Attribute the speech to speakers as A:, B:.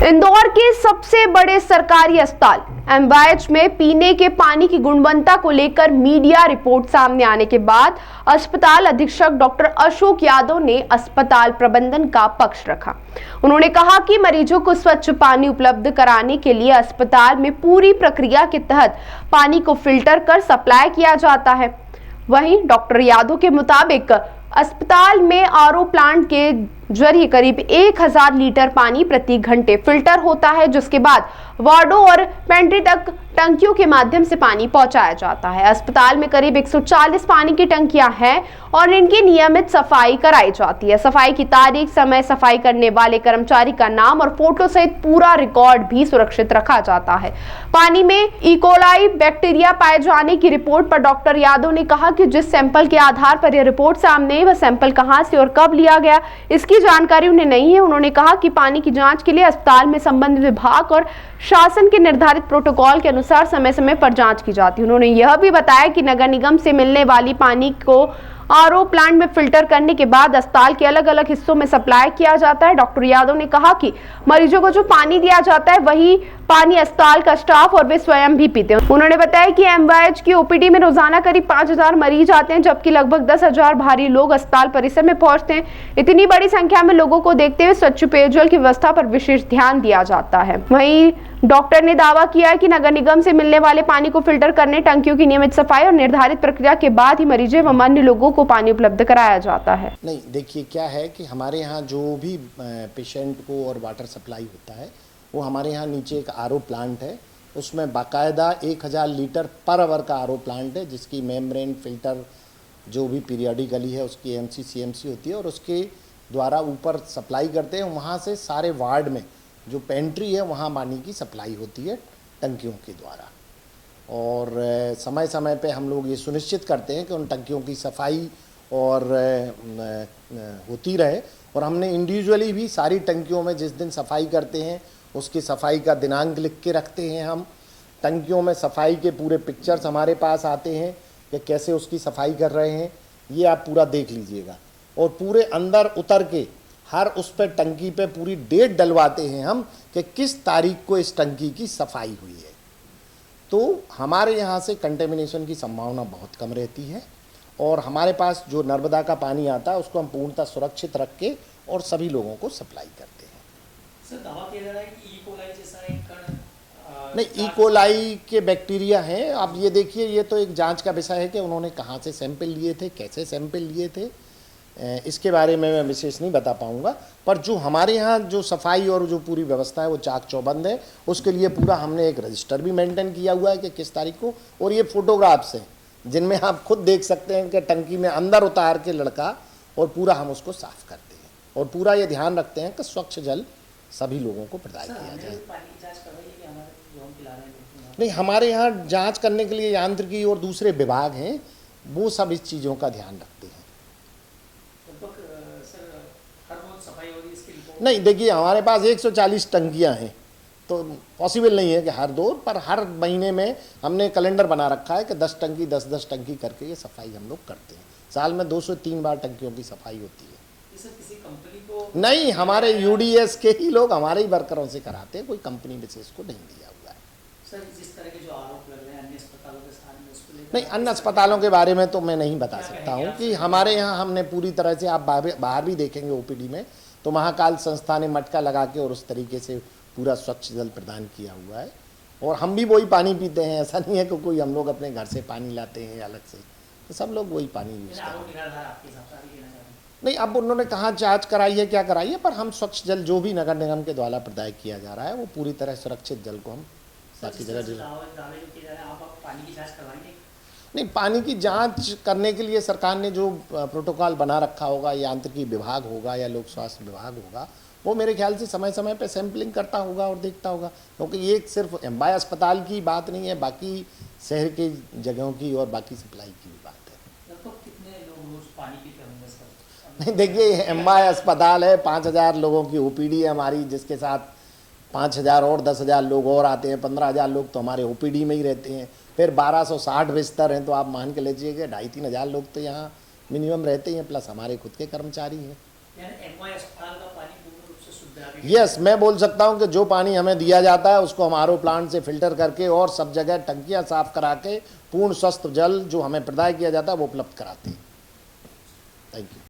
A: इंदौर के सबसे बड़े सरकारी अस्पताल एमवाईएच में पीने के पानी की गुणवत्ता को लेकर मीडिया रिपोर्ट सामने आने के बाद अस्पताल अधीक्षक डॉक्टर अशोक यादव ने अस्पताल प्रबंधन का पक्ष रखा। उन्होंने कहा कि मरीजों को स्वच्छ पानी उपलब्ध कराने के लिए अस्पताल में पूरी प्रक्रिया के तहत पानी को फिल्टर कर सप्लाई किया जाता है। वहीं डॉक्टर यादव के मुताबिक अस्पताल में आरओ प्लांट के जरिए करीब 1000 लीटर पानी प्रति घंटे फिल्टर होता है, जिसके बाद वार्डों और पेंट्री तक टंकियों के माध्यम से पानी पहुंचाया जाता है। अस्पताल में करीब 140 पानी की टंकियां हैं और इनकी नियमित सफाई कराई जाती है। सफाई की तारीख, समय, सफाई करने वाले कर्मचारी का नाम और फोटो सहित पूरा रिकॉर्ड भी सुरक्षित रखा जाता है। पानी में इकोलाई बैक्टीरिया पाए जाने की रिपोर्ट पर डॉक्टर यादव ने कहा कि जिस सैंपल के आधार पर यह रिपोर्ट सामने आई, वह सैंपल कहां से और कब लिया गया, इसकी जानकारी उन्हें नहीं है। उन्होंने कहा कि पानी की जांच के लिए अस्पताल में संबंधित विभाग और शासन के निर्धारित प्रोटोकॉल के अनुसार समय समय पर जांच की जाती है। उन्होंने यह भी बताया कि नगर निगम से मिलने वाली पानी को आरओ प्लांट में फिल्टर करने के बाद अस्पताल के अलग अलग हिस्सों में सप्लाई किया जाता है। डॉक्टर यादव ने कहा कि मरीजों को जो पानी दिया जाता है वही पानी अस्पताल का स्टाफ और वे स्वयं भी पीते हैं। उन्होंने बताया कि एमवाईएच की ओपीडी में रोजाना करीब 5000 मरीज आते हैं, जबकि लगभग 10,000 भारी लोग अस्पताल परिसर में पहुंचते हैं। इतनी बड़ी संख्या में लोगों को देखते हुए स्वच्छ पेयजल की व्यवस्था पर विशेष ध्यान दिया जाता है। वहीं डॉक्टर ने दावा किया है कि नगर निगम से मिलने वाले पानी को फिल्टर करने, टंकियों की नियमित सफाई और निर्धारित प्रक्रिया के बाद ही मरीजों एवं अन्य लोगों को पानी उपलब्ध कराया जाता है।
B: नहीं, देखिए क्या है कि हमारे यहाँ जो भी पेशेंट को और वाटर सप्लाई होता है वो हमारे यहाँ नीचे एक आरओ प्लांट है, उसमें बाकायदा 1000 लीटर पर आवर का आरओ प्लांट है, जिसकी मेम्ब्रेन फिल्टर जो भी पीरियडिकली है उसकी एमसी सीएमसी होती है और उसके द्वारा ऊपर सप्लाई करते हैं। वहाँ से सारे वार्ड में जो पेंट्री है वहाँ पानी की सप्लाई होती है टंकियों के द्वारा। और समय समय पे हम लोग ये सुनिश्चित करते हैं कि उन टंकियों की सफाई और होती रहे। और हमने इंडिविजुअली भी सारी टंकियों में जिस दिन सफाई करते हैं उसकी सफाई का दिनांक लिख के रखते हैं। हम टंकियों में सफाई के पूरे पिक्चर्स हमारे पास आते हैं कि कैसे उसकी सफाई कर रहे हैं, ये आप पूरा देख लीजिएगा। और पूरे अंदर उतर के हर उस पर टंकी पे पूरी डेट डलवाते हैं हम कि किस तारीख को इस टंकी की सफाई हुई है। तो हमारे यहाँ से कंटेमिनेशन की संभावना बहुत कम रहती है और हमारे पास जो नर्मदा का पानी आता है उसको हम पूर्णतः सुरक्षित रख के और सभी लोगों को सप्लाई करते हैं।
C: सर, दावा किया जा रहा है कि इकोलाई जैसा एक कण
B: नहीं, इकोलाई के बैक्टीरिया हैं। आप ये देखिए, ये तो एक जांच का विषय है कि उन्होंने कहाँ से सैंपल लिए थे, कैसे सैंपल लिए थे, इसके बारे में मैं विशेष नहीं बता पाऊंगा। पर जो हमारे यहाँ जो सफाई और जो पूरी व्यवस्था है वो चाक चौबंद है। उसके लिए पूरा हमने एक रजिस्टर भी मेंटेन किया हुआ है कि किस तारीख को, और ये फोटोग्राफ्स हैं जिनमें आप खुद देख सकते हैं कि टंकी में अंदर उतार के लड़का और पूरा हम उसको साफ करते हैं और पूरा ये ध्यान रखते हैं कि स्वच्छ जल सभी लोगों को प्रदान किया जाए। नहीं, हमारे यहाँ जांच करने के लिए यांत्रिकी और दूसरे विभाग हैं, वो सब इस चीज़ों का ध्यान रखते हैं। नहीं, देखिए हमारे पास 140 टंकियाँ हैं तो पॉसिबल नहीं है कि हर दो, पर हर महीने में हमने कैलेंडर बना रखा है कि 10 टंकी 10-10 टंकी करके ये सफाई हम लोग करते हैं। साल में 2 से 3 बार टंकियों की सफाई होती है।
C: किसी कंपनी को
B: नहीं, हमारे यूडीएस के ही लोग हमारे ही वर्करों से कराते हैं, कोई कंपनी विशेष को नहीं दिया हुआ है।
C: सर, जिस तरह के जो आरोप लग रहे हैं अन्य अस्पतालों के स्थान में, उसको लेकर
B: नहीं, अन्य अस्पतालों के बारे में तो मैं नहीं बता सकता हूँ कि हमारे यहाँ हमने पूरी तरह से, आप बाहर भी देखेंगे ओपीडी में तो महाकाल संस्था ने मटका लगा के और उस तरीके से पूरा स्वच्छ जल प्रदान किया हुआ है। और हम भी वही पानी पीते हैं, ऐसा नहीं है कि कोई हम लोग अपने घर से पानी लाते हैं अलग से, तो सब लोग वही पानी यूज करते हैं। नहीं, अब उन्होंने कहाँ जांच कराई है, क्या कराई है, पर हम स्वच्छ जल जो भी नगर निगम के द्वारा प्रदान किया जा रहा है वो पूरी तरह सुरक्षित जल को हम बाकी जगह नहीं। पानी की जांच करने के लिए सरकार ने जो प्रोटोकॉल बना रखा होगा, यांत्रिकी विभाग होगा या लोक स्वास्थ्य विभाग होगा, वो मेरे ख्याल से समय समय पे सैंपलिंग करता होगा और देखता होगा, क्योंकि ये सिर्फ एमवाई अस्पताल की बात नहीं है, बाकी शहर की जगहों की और बाकी सप्लाई की भी बात है।
C: कितने लोग रोज पानी पीते होंगे सर?
B: नहीं, देखिए एमवाई अस्पताल है, 5000 लोगों की ओपीडी है हमारी, जिसके साथ 5000 और 10,000 लोग और आते हैं। 15,000 लोग तो हमारे ओपीडी में ही रहते हैं। फिर 1260 बिस्तर हैं, तो आप मान के लीजिए कि 2,500-3 हज़ार लोग तो यहाँ मिनिमम रहते हैं, प्लस हमारे खुद के कर्मचारी हैं।
C: एमवाई अस्पताल का पानी पूर्ण रूप से शुद्ध
B: यस, मैं बोल सकता हूं कि जो पानी हमें दिया जाता है उसको हम आरओ प्लांट से फिल्टर करके और सब जगह टंकियां साफ करा के पूर्ण स्वस्थ जल जो हमें प्रदाय किया जाता है वो उपलब्ध कराते हैं। Thank you.